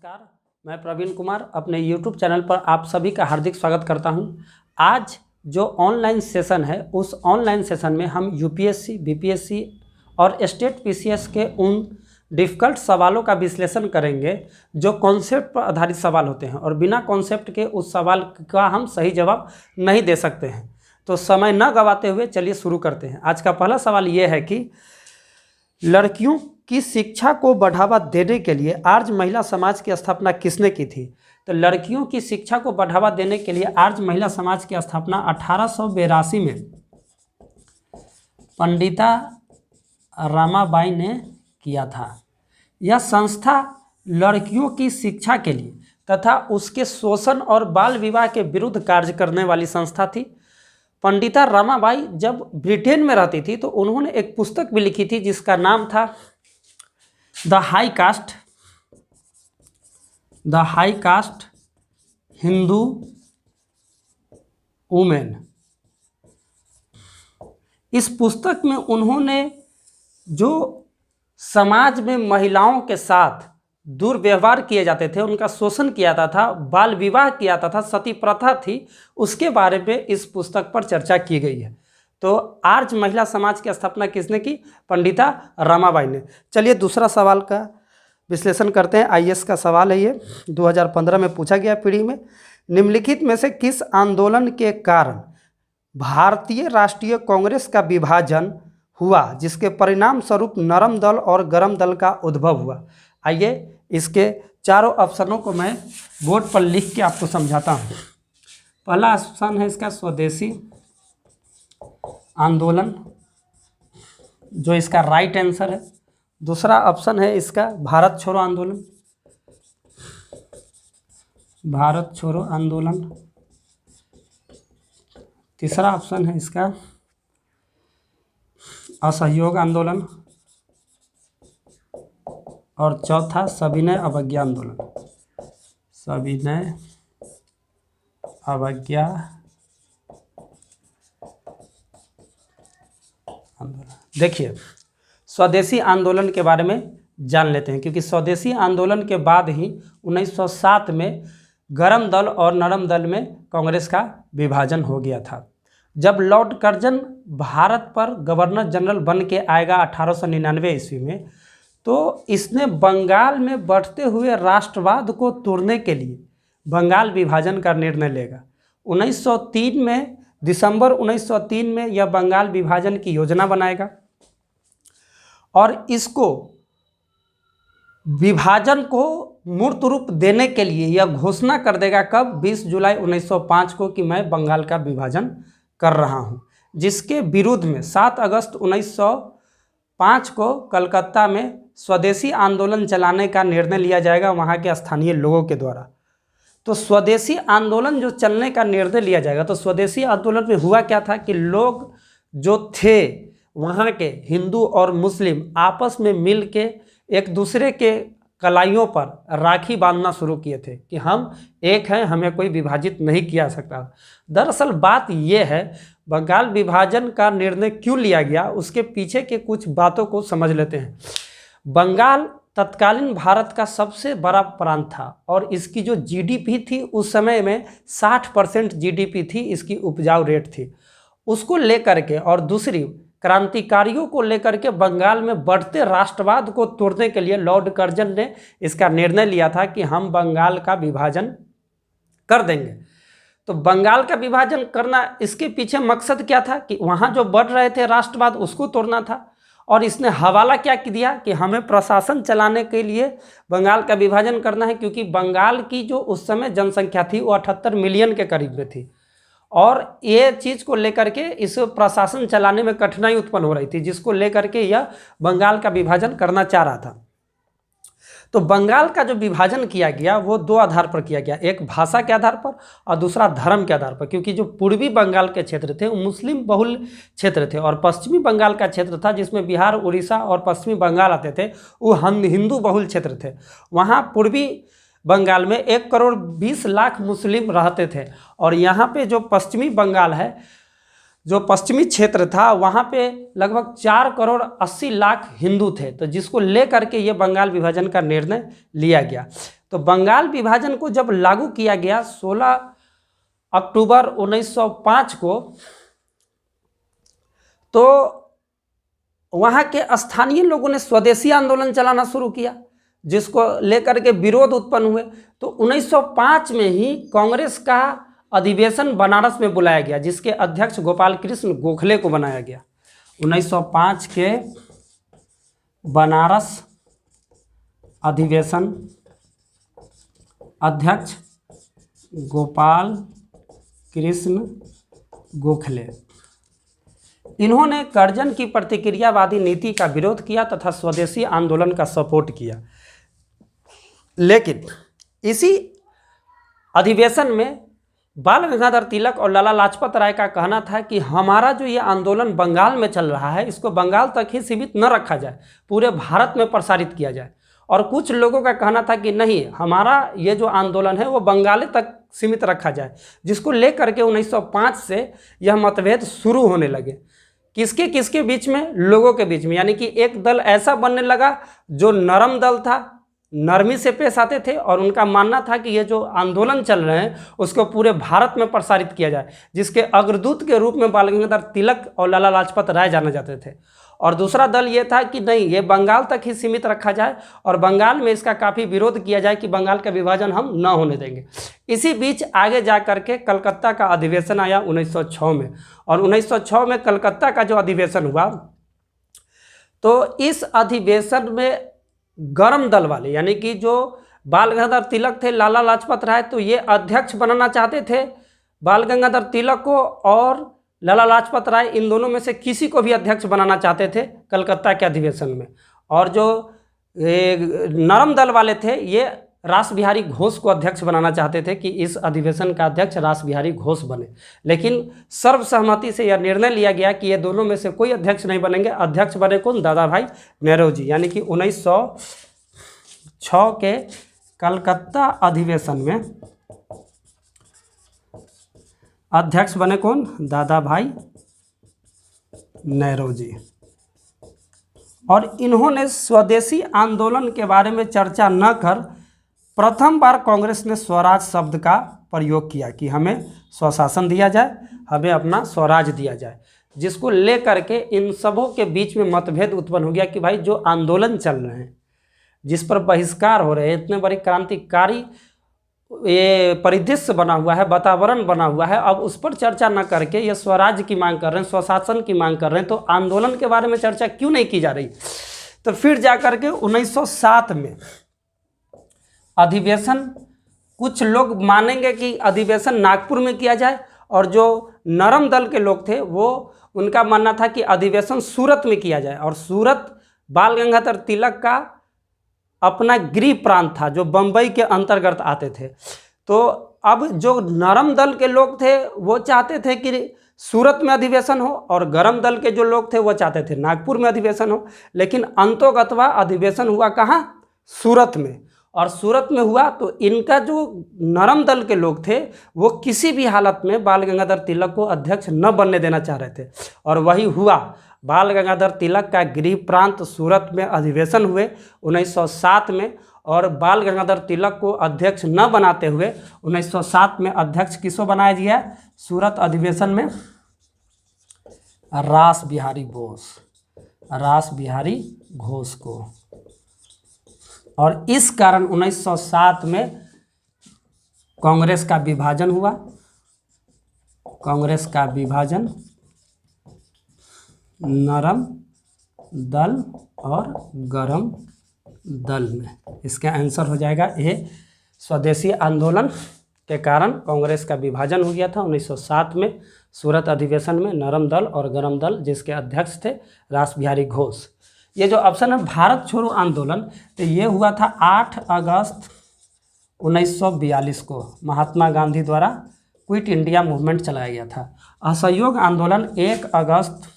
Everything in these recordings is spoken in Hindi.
नमस्कार, मैं प्रवीण कुमार अपने YouTube चैनल पर आप सभी का हार्दिक स्वागत करता हूं। आज जो ऑनलाइन सेशन है उस ऑनलाइन सेशन में हम यूपीएससी, बीपीएससी और स्टेट पीसीएस के उन डिफ़िकल्ट सवालों का विश्लेषण करेंगे जो कॉन्सेप्ट पर आधारित सवाल होते हैं और बिना कॉन्सेप्ट के उस सवाल का हम सही जवाब नहीं दे सकते हैं। तो समय न गंवाते हुए चलिए शुरू करते हैं। आज का पहला सवाल ये है कि लड़कियों की शिक्षा को बढ़ावा देने के लिए आर्य महिला समाज की स्थापना किसने की थी? तो लड़कियों की शिक्षा को बढ़ावा देने के लिए आर्य महिला समाज की स्थापना 1882 में पंडिता रमाबाई ने किया था। यह संस्था लड़कियों की शिक्षा के लिए तथा उसके शोषण और बाल विवाह के विरुद्ध कार्य करने वाली संस्था थी। पंडिता रमाबाई जब ब्रिटेन में रहती थी तो उन्होंने एक पुस्तक भी लिखी थी जिसका नाम था the high cast Hindu women. इस पुस्तक में उन्होंने जो समाज में महिलाओं के साथ दुर्व्यवहार किए जाते थे, उनका शोषण किया जाता था, बाल विवाह किया जाता था, सती प्रथा थी, उसके बारे में इस पुस्तक पर चर्चा की गई है। तो आर्य महिला समाज की स्थापना किसने की? पंडिता रमाबाई ने। चलिए दूसरा सवाल का विश्लेषण करते हैं। आईएएस का सवाल है, ये 2015 में पूछा गया पीढ़ी में। निम्नलिखित में से किस आंदोलन के कारण भारतीय राष्ट्रीय कांग्रेस का विभाजन हुआ जिसके परिणाम स्वरूप नरम दल और गरम दल का उद्भव हुआ? आइए इसके चारों ऑप्शनों को मैं बोर्ड पर लिख के आपको समझाता हूँ। पहला ऑप्शन है इसका स्वदेशी आंदोलन, जो इसका राइट आंसर है। दूसरा ऑप्शन है इसका भारत छोड़ो आंदोलन, भारत छोड़ो आंदोलन। तीसरा ऑप्शन है इसका असहयोग आंदोलन और चौथा सविनय अवज्ञा आंदोलन, सविनय अवज्ञा आंदोलन। देखिए स्वदेशी आंदोलन के बारे में जान लेते हैं, क्योंकि स्वदेशी आंदोलन के बाद ही 1907 में गरम दल और नरम दल में कांग्रेस का विभाजन हो गया था। जब लॉर्ड कर्जन भारत पर गवर्नर जनरल बन के आएगा 1899 ईस्वी में, तो इसने बंगाल में बढ़ते हुए राष्ट्रवाद को तोड़ने के लिए बंगाल विभाजन का निर्णय लेगा। 1903 में दिसंबर 1903 में यह बंगाल विभाजन की योजना बनाएगा और इसको विभाजन को मूर्त रूप देने के लिए यह घोषणा कर देगा कब? 20 जुलाई 1905 को कि मैं बंगाल का विभाजन कर रहा हूं, जिसके विरुद्ध में 7 अगस्त 1905 को कलकत्ता में स्वदेशी आंदोलन चलाने का निर्णय लिया जाएगा वहां के स्थानीय लोगों के द्वारा। तो स्वदेशी आंदोलन जो चलने का निर्णय लिया जाएगा, तो स्वदेशी आंदोलन में हुआ क्या था कि लोग जो थे वहाँ के हिंदू और मुस्लिम आपस में मिल के एक दूसरे के कलाइयों पर राखी बांधना शुरू किए थे कि हम एक हैं, हमें कोई विभाजित नहीं किया सकता। दरअसल बात यह है, बंगाल विभाजन का निर्णय क्यों लिया गया उसके पीछे के कुछ बातों को समझ लेते हैं। बंगाल तत्कालीन भारत का सबसे बड़ा प्रांत था और इसकी जो जीडीपी थी उस समय में 60% जीडीपी थी, इसकी उपजाऊ रेट थी। उसको लेकर के और दूसरी क्रांतिकारियों को लेकर के बंगाल में बढ़ते राष्ट्रवाद को तोड़ने के लिए लॉर्ड कर्जन ने इसका निर्णय लिया था कि हम बंगाल का विभाजन कर देंगे। तो बंगाल का विभाजन करना, इसके पीछे मकसद क्या था कि वहाँ जो बढ़ रहे थे राष्ट्रवाद उसको तोड़ना था। और इसने हवाला क्या दिया कि हमें प्रशासन चलाने के लिए बंगाल का विभाजन करना है, क्योंकि बंगाल की जो उस समय जनसंख्या थी वो 78 मिलियन के करीब में थी और ये चीज़ को लेकर के इस प्रशासन चलाने में कठिनाई उत्पन्न हो रही थी, जिसको लेकर के यह बंगाल का विभाजन करना चाह रहा था। तो बंगाल का जो विभाजन किया गया वो दो आधार पर किया गया, एक भाषा के आधार पर और दूसरा धर्म के आधार पर, क्योंकि जो पूर्वी बंगाल के क्षेत्र थे वो मुस्लिम बहुल क्षेत्र थे और पश्चिमी बंगाल का क्षेत्र था जिसमें बिहार, उड़ीसा और पश्चिमी बंगाल आते थे, वो हम हिंदू बहुल क्षेत्र थे। वहाँ पूर्वी बंगाल में 1,20,00,000 मुस्लिम रहते थे और यहाँ पे जो पश्चिमी बंगाल है, जो पश्चिमी क्षेत्र था वहाँ पे लगभग 4,80,00,000 हिंदू थे, तो जिसको लेकर के ये बंगाल विभाजन का निर्णय लिया गया। तो बंगाल विभाजन को जब लागू किया गया 16 अक्टूबर 1905 को, तो वहाँ के स्थानीय लोगों ने स्वदेशी आंदोलन चलाना शुरू किया, जिसको लेकर के विरोध उत्पन्न हुए। तो 1905 में ही कांग्रेस का अधिवेशन बनारस में बुलाया गया, जिसके अध्यक्ष गोपाल कृष्ण गोखले को बनाया गया। 1905 के बनारस अधिवेशन अध्यक्ष गोपाल कृष्ण गोखले, इन्होंने कर्जन की प्रतिक्रियावादी नीति का विरोध किया तथा स्वदेशी आंदोलन का सपोर्ट किया। लेकिन इसी अधिवेशन में बाल गंगाधर तिलक और लाला लाजपत राय का कहना था कि हमारा जो ये आंदोलन बंगाल में चल रहा है, इसको बंगाल तक ही सीमित न रखा जाए, पूरे भारत में प्रसारित किया जाए। और कुछ लोगों का कहना था कि नहीं, हमारा ये जो आंदोलन है वो बंगाल तक सीमित रखा जाए, जिसको लेकर के 1905 से यह मतभेद शुरू होने लगे। किसके किसके बीच में? लोगों के बीच में। यानी कि एक दल ऐसा बनने लगा जो नरम दल था, नरमी से पेश आते थे, और उनका मानना था कि ये जो आंदोलन चल रहे हैं उसको पूरे भारत में प्रसारित किया जाए, जिसके अग्रदूत के रूप में बाल गंगाधर तिलक और लाला लाजपत राय जाने जाते थे। और दूसरा दल ये था कि नहीं, ये बंगाल तक ही सीमित रखा जाए और बंगाल में इसका काफ़ी विरोध किया जाए कि बंगाल का विभाजन हम न होने देंगे। इसी बीच आगे जा कर के कलकत्ता का अधिवेशन आया 1906 में, और 1906 में कलकत्ता का जो अधिवेशन हुआ, तो इस अधिवेशन में गरम दल वाले, यानी कि जो बाल गंगाधर तिलक थे, लाला लाजपत राय, तो ये अध्यक्ष बनाना चाहते थे बाल गंगाधर तिलक को, और लाला लाजपत राय इन दोनों में से किसी को भी अध्यक्ष बनाना चाहते थे कलकत्ता के अधिवेशन में। और जो नरम दल वाले थे, ये रास बिहारी घोष को अध्यक्ष बनाना चाहते थे कि इस अधिवेशन का अध्यक्ष रास बिहारी घोष बने। लेकिन सर्वसहमति से यह निर्णय लिया गया कि ये दोनों में से कोई अध्यक्ष नहीं बनेंगे। अध्यक्ष बने कौन? दादा भाई नौरोजी। यानी कि 1906 के कलकत्ता अधिवेशन में अध्यक्ष बने कौन? दादा भाई नौरोजी। और इन्होंने स्वदेशी आंदोलन के बारे में चर्चा न कर प्रथम बार कांग्रेस ने स्वराज शब्द का प्रयोग किया कि हमें स्वशासन दिया जाए, हमें अपना स्वराज दिया जाए, जिसको लेकर के इन सबों के बीच में मतभेद उत्पन्न हो गया कि भाई जो आंदोलन चल रहे हैं, जिस पर बहिष्कार हो रहे हैं, इतने बड़ी क्रांतिकारी ये परिदृश्य बना हुआ है, वातावरण बना हुआ है, अब उस पर चर्चा न करके ये स्वराज की मांग कर रहे हैं, स्वशासन की मांग कर रहे हैं, तो आंदोलन के बारे में चर्चा क्यों नहीं की जा रही? तो फिर जा कर के 1907 में अधिवेशन, कुछ लोग मानेंगे कि अधिवेशन नागपुर में किया जाए, और जो नरम दल के लोग थे वो उनका मानना था कि अधिवेशन सूरत में किया जाए। और सूरत बाल गंगाधर तिलक का अपना गृह प्रांत था, जो बम्बई के अंतर्गत आते थे। तो अब जो नरम दल के लोग थे वो चाहते थे कि सूरत में अधिवेशन हो, और गरम दल के जो लोग थे वो चाहते थे नागपुर में अधिवेशन हो। लेकिन अंतोगत्वा अधिवेशन हुआ कहाँ? सूरत में। और सूरत में हुआ तो इनका जो नरम दल के लोग थे वो किसी भी हालत में बाल गंगाधर तिलक को अध्यक्ष न बनने देना चाह रहे थे, और वही हुआ। बाल गंगाधर तिलक का गृह प्रांत सूरत में अधिवेशन हुए 1907 में, और बाल गंगाधर तिलक को अध्यक्ष न बनाते हुए 1907 में अध्यक्ष किसको बनाया गया? सूरत अधिवेशन में रास बिहारी घोष को। और इस कारण 1907 में कांग्रेस का विभाजन हुआ। कांग्रेस का विभाजन नरम दल और गरम दल में। इसका आंसर हो जाएगा ए। स्वदेशी आंदोलन के कारण कांग्रेस का विभाजन हो गया था 1907 में सूरत अधिवेशन में, नरम दल और गरम दल, जिसके अध्यक्ष थे रास बिहारी घोष। ये जो ऑप्शन है भारत छोड़ो आंदोलन, तो ये हुआ था 8 अगस्त 1942 को महात्मा गांधी द्वारा क्विट इंडिया मूवमेंट चलाया गया था। असहयोग आंदोलन 1 अगस्त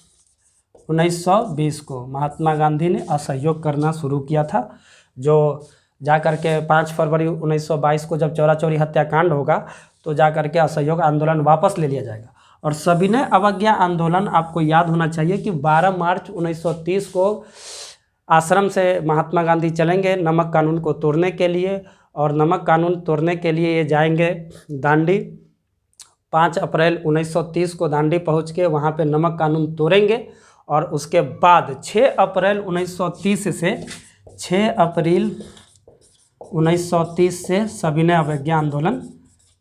1920 को महात्मा गांधी ने असहयोग करना शुरू किया था, जो जाकर के 5 फरवरी 1922 को जब चौरा चौरी हत्याकांड होगा तो जाकर के असहयोग आंदोलन वापस ले लिया जाएगा। और सविनय अवज्ञा आंदोलन आपको याद होना चाहिए कि 12 मार्च 1930 को आश्रम से महात्मा गांधी चलेंगे नमक कानून को तोड़ने के लिए, और नमक कानून तोड़ने के लिए ये जाएंगे दांडी। 5 अप्रैल 1930 को दांडी पहुंच के वहाँ पे नमक कानून तोड़ेंगे और उसके बाद 6 अप्रैल 1930 से 6 अप्रैल 1930 से सविनय अवज्ञा आंदोलन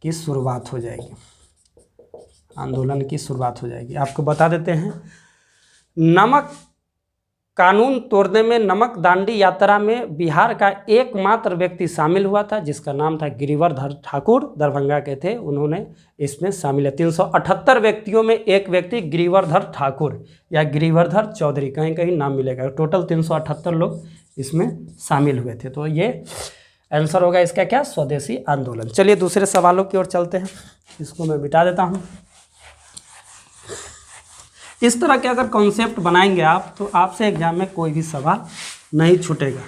की शुरुआत हो जाएगी। आंदोलन की शुरुआत हो जाएगी। आपको बता देते हैं, नमक कानून तोड़ने में नमक दांडी यात्रा में बिहार का एकमात्र व्यक्ति शामिल हुआ था, जिसका नाम था गिरिवरधर ठाकुर, दरभंगा के थे, उन्होंने इसमें शामिल है। 378 व्यक्तियों में एक व्यक्ति गिरिवरधर ठाकुर या गिरिवरधर चौधरी, कहीं कहीं नाम मिलेगा। टोटल 378 लोग इसमें शामिल हुए थे। तो ये आंसर होगा इसका क्या, स्वदेशी आंदोलन। चलिए दूसरे सवालों की ओर चलते हैं, इसको मैं मिटा देता हूँ। इस तरह के अगर कॉन्सेप्ट बनाएंगे आप तो आपसे एग्जाम में कोई भी सवाल नहीं छूटेगा।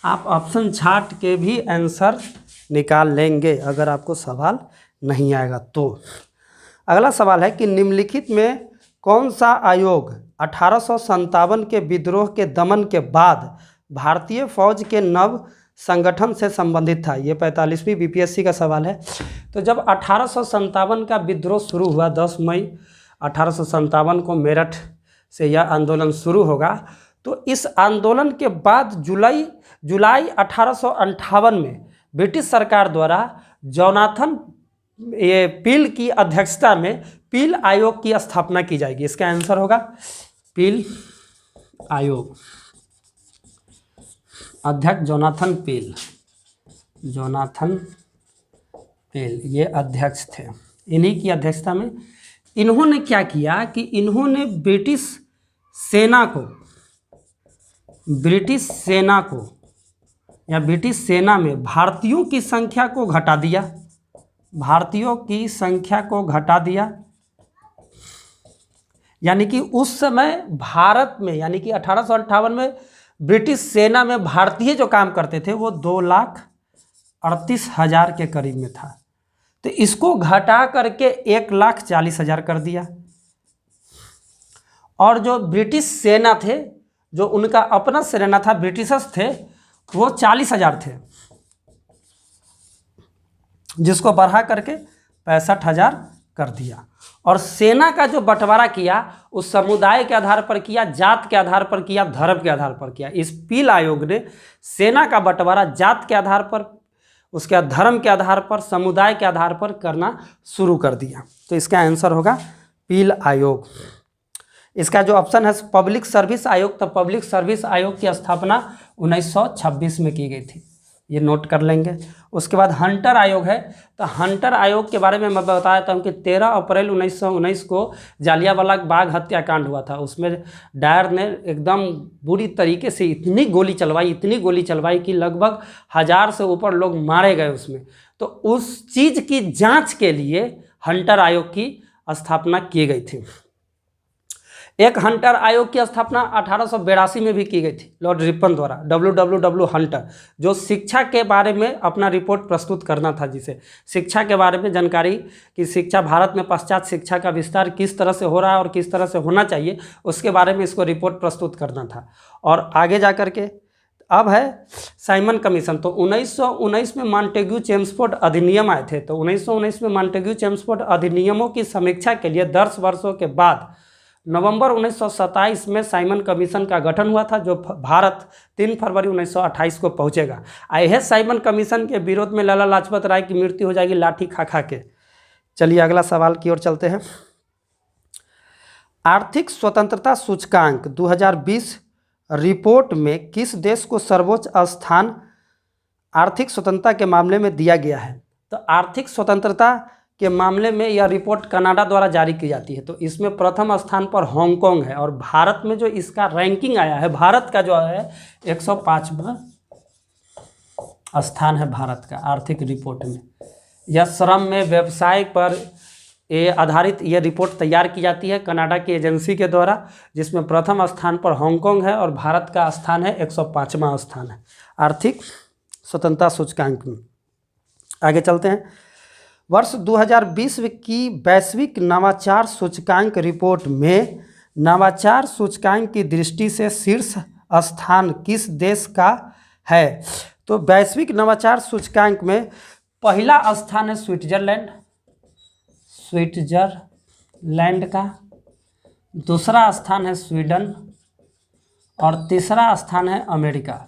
आप ऑप्शन छाट के भी आंसर निकाल लेंगे अगर आपको सवाल नहीं आएगा तो। अगला सवाल है कि निम्नलिखित में कौन सा आयोग 1857 के विद्रोह के दमन के बाद भारतीय फौज के नव संगठन से संबंधित था। ये 45वीं बीपीएससी का सवाल है। तो जब 1857 का विद्रोह शुरू हुआ, 10 मई 1857 को मेरठ से यह आंदोलन शुरू होगा, तो इस आंदोलन के बाद जुलाई 1858 में ब्रिटिश सरकार द्वारा जोनाथन पील की अध्यक्षता में पील आयोग की स्थापना की जाएगी। इसका आंसर होगा पील आयोग। अध्यक्ष जोनाथन पील ये अध्यक्ष थे। इन्हीं की अध्यक्षता में इन्होंने क्या किया कि इन्होंने ब्रिटिश सेना में भारतीयों की संख्या को घटा दिया। यानी कि उस समय भारत में, यानी कि 1858 में ब्रिटिश सेना में भारतीय जो काम करते थे वो 2,38,000 के करीब में था। तो इसको घटा करके 1,40,000 कर दिया। और जो ब्रिटिश सेना थे, जो उनका अपना सेना था, ब्रिटिशर्स थे, वो 40,000 थे, जिसको बढ़ा करके 65,000 कर दिया। और सेना का जो बंटवारा किया उस समुदाय के आधार पर किया, जात के आधार पर किया, धर्म के आधार पर किया। इस पील आयोग ने सेना का बंटवारा जात के आधार पर, उसके बाद धर्म के आधार पर, समुदाय के आधार पर करना शुरू कर दिया। तो इसका आंसर होगा पील आयोग। इसका जो ऑप्शन है पब्लिक सर्विस आयोग, तो पब्लिक सर्विस आयोग की स्थापना 1926 में की गई थी, ये नोट कर लेंगे। उसके बाद हंटर आयोग है, तो हंटर आयोग के बारे में मैं बता देता हूँ कि 13 अप्रैल 1919 को जालियांवाला बाग हत्याकांड हुआ था। उसमें डायर ने एकदम बुरी तरीके से इतनी गोली चलवाई कि लगभग 1000 से ऊपर लोग मारे गए उसमें। तो उस चीज़ की जांच के लिए हंटर आयोग की स्थापना की गई थी। एक हंटर आयोग की स्थापना 1882 में भी की गई थी लॉर्ड रिपन द्वारा, WWW हंटर, जो शिक्षा के बारे में अपना रिपोर्ट प्रस्तुत करना था, जिसे शिक्षा के बारे में जानकारी कि शिक्षा भारत में पश्चात शिक्षा का विस्तार किस तरह से हो रहा है और किस तरह से होना चाहिए, उसके बारे में इसको रिपोर्ट प्रस्तुत करना था। और आगे जा कर के अब है साइमन कमीशन। तो 1919 में मॉन्टेग्यू चेम्सफोर्ड अधिनियम आए थे। तो 1919 में मॉन्टेग्यू चेम्सफोर्ड अधिनियमों की समीक्षा के लिए 10 वर्षों के बाद नवंबर 1927 में साइमन कमीशन का गठन हुआ था, जो भारत 3 फरवरी 1928 को पहुंचेगा। यह साइमन कमीशन के विरोध में लाला लाजपत राय की मृत्यु हो जाएगी लाठी खा के। चलिए अगला सवाल की ओर चलते हैं। आर्थिक स्वतंत्रता सूचकांक 2020 रिपोर्ट में किस देश को सर्वोच्च स्थान आर्थिक स्वतंत्रता के मामले में दिया गया है? तो आर्थिक स्वतंत्रता के मामले में यह रिपोर्ट कनाडा द्वारा जारी की जाती है। तो इसमें प्रथम स्थान पर हांगकांग है। और भारत में जो इसका रैंकिंग आया है, भारत का जो है 105वां स्थान है भारत का आर्थिक रिपोर्ट में। यह श्रम में व्यवसाय पर आधारित यह रिपोर्ट तैयार की जाती है कनाडा की एजेंसी के द्वारा, जिसमें प्रथम स्थान पर हांगकांग है और भारत का स्थान है 105वां स्थान है आर्थिक स्वतंत्रता सूचकांक में। आगे चलते हैं। वर्ष 2020 की वैश्विक नवाचार सूचकांक रिपोर्ट में नवाचार सूचकांक की दृष्टि से शीर्ष स्थान किस देश का है? तो वैश्विक नवाचार सूचकांक में पहला स्थान है स्विट्जरलैंड का, दूसरा स्थान है स्वीडन और तीसरा स्थान है अमेरिका।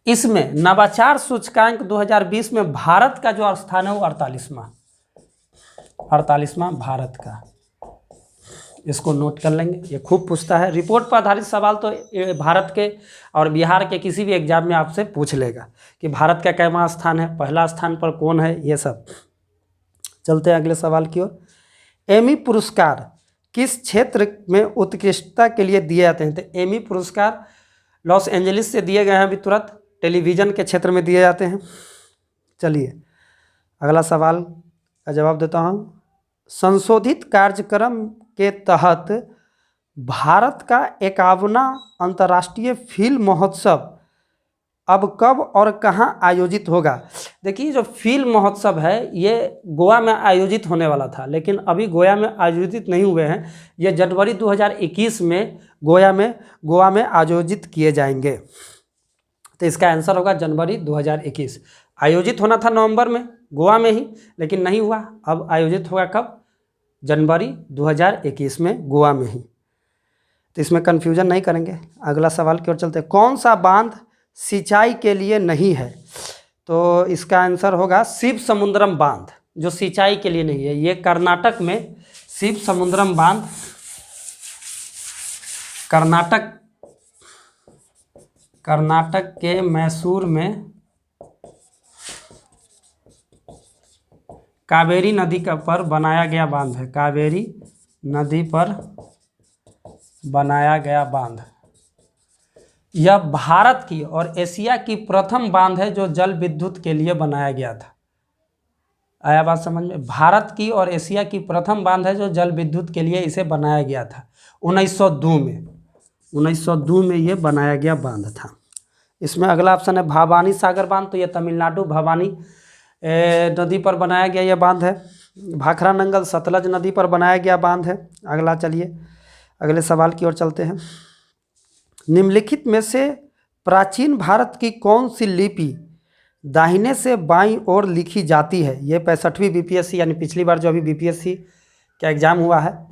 इसमें नवाचार सूचकांक 2020 में भारत का जो स्थान है वो 48वां भारत का। इसको नोट कर लेंगे, ये खूब पूछता है। रिपोर्ट पर आधारित सवाल तो भारत के और बिहार के किसी भी एग्जाम में आपसे पूछ लेगा कि भारत का कैवां स्थान है, पहला स्थान पर कौन है, ये सब। चलते हैं अगले सवाल की ओर। एमी पुरस्कार किस क्षेत्र में उत्कृष्टता के लिए दिए जाते हैं? तो एमी पुरस्कार लॉस एंजलिस से दिए गए हैं अभी तुरंत, टेलीविज़न के क्षेत्र में दिए जाते हैं। चलिए अगला सवाल का जवाब देता हूँ। संशोधित कार्यक्रम के तहत भारत का 51वां अंतर्राष्ट्रीय फिल्म महोत्सव अब कब और कहाँ आयोजित होगा? देखिए जो फिल्म महोत्सव है ये गोवा में आयोजित होने वाला था, लेकिन अभी गोवा में आयोजित नहीं हुए हैं। ये जनवरी 2021 में गोवा में आयोजित किए जाएंगे। तो इसका आंसर होगा जनवरी 2021। आयोजित होना था नवंबर में गोवा में ही, लेकिन नहीं हुआ। अब आयोजित होगा कब? जनवरी 2021 में गोवा में ही। तो इसमें कन्फ्यूजन नहीं करेंगे। अगला सवाल की ओर चलते हैं। कौन सा बांध सिंचाई के लिए नहीं है? तो इसका आंसर होगा शिव समुद्रम बांध, जो सिंचाई के लिए नहीं है। ये कर्नाटक में शिव समुद्रम बांध, कर्नाटक के मैसूर में कावेरी नदी का पर बनाया गया बांध है। कावेरी नदी पर बनाया गया बांध, यह भारत की और एशिया की प्रथम बांध है जो जल विद्युत के लिए बनाया गया था। आया बात समझ में? भारत की और एशिया की प्रथम बांध है जो जल विद्युत के लिए इसे बनाया गया था 1902 में ये बनाया गया बांध था। इसमें अगला ऑप्शन है भवानी सागर बांध। तो ये तमिलनाडु भवानी नदी पर बनाया गया यह बांध है। भाखरा नंगल सतलज नदी पर बनाया गया बांध है। अगला चलिए अगले सवाल की ओर चलते हैं। निम्नलिखित में से प्राचीन भारत की कौन सी लिपि दाहिने से बाईं ओर लिखी जाती है? ये 65वीं बीपीएससी यानी पिछली बार जो अभी बीपीएससी का एग्ज़ाम हुआ है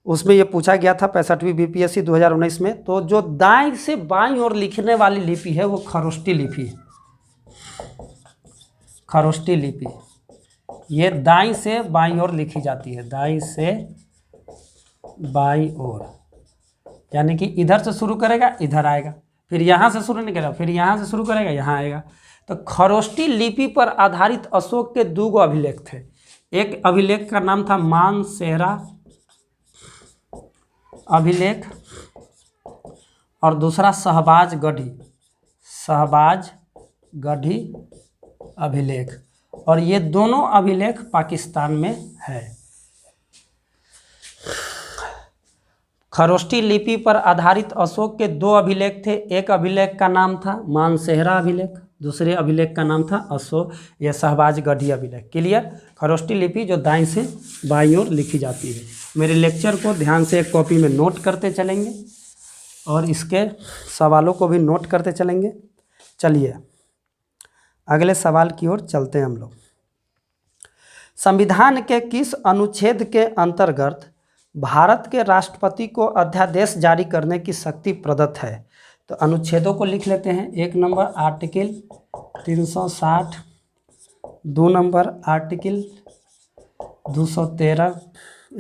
उसमें ये पूछा गया था 65वीं बीपीएससी 2019 में। तो जो दाएं से बाईं ओर लिखने वाली लिपि है वो खरोष्टी लिपि है। खरोष्टी लिपि ये दाईं से बाईं ओर लिखी जाती है। दाईं से बाईं ओर यानी कि इधर से शुरू करेगा इधर आएगा, फिर यहाँ से शुरू नहीं करेगा, फिर यहाँ से शुरू करेगा यहाँ आएगा। तो खरोष्टी लिपि पर आधारित अशोक के 2 अभिलेख थे। एक अभिलेख का नाम था मानसेहरा अभिलेख और दूसरा शहबाजगढ़ी अभिलेख, और ये दोनों अभिलेख पाकिस्तान में है। खरोष्टी लिपि पर आधारित अशोक के 2 अभिलेख थे। एक अभिलेख का नाम था मानसेहरा अभिलेख, दूसरे अभिलेख का नाम था अशोक या शहबाजगढ़ी अभिलेख। क्लियर? खरोष्टी लिपि जो दाएं से बाईं ओर लिखी जाती है। मेरे लेक्चर को ध्यान से एक कॉपी में नोट करते चलेंगे और इसके सवालों को भी नोट करते चलेंगे। चलिए अगले सवाल की ओर चलते हैं हम लोग। संविधान के किस अनुच्छेद के अंतर्गत भारत के राष्ट्रपति को अध्यादेश जारी करने की शक्ति प्रदत्त है? तो अनुच्छेदों को लिख लेते हैं। 1 नंबर आर्टिकल 360, 2 नंबर आर्टिकल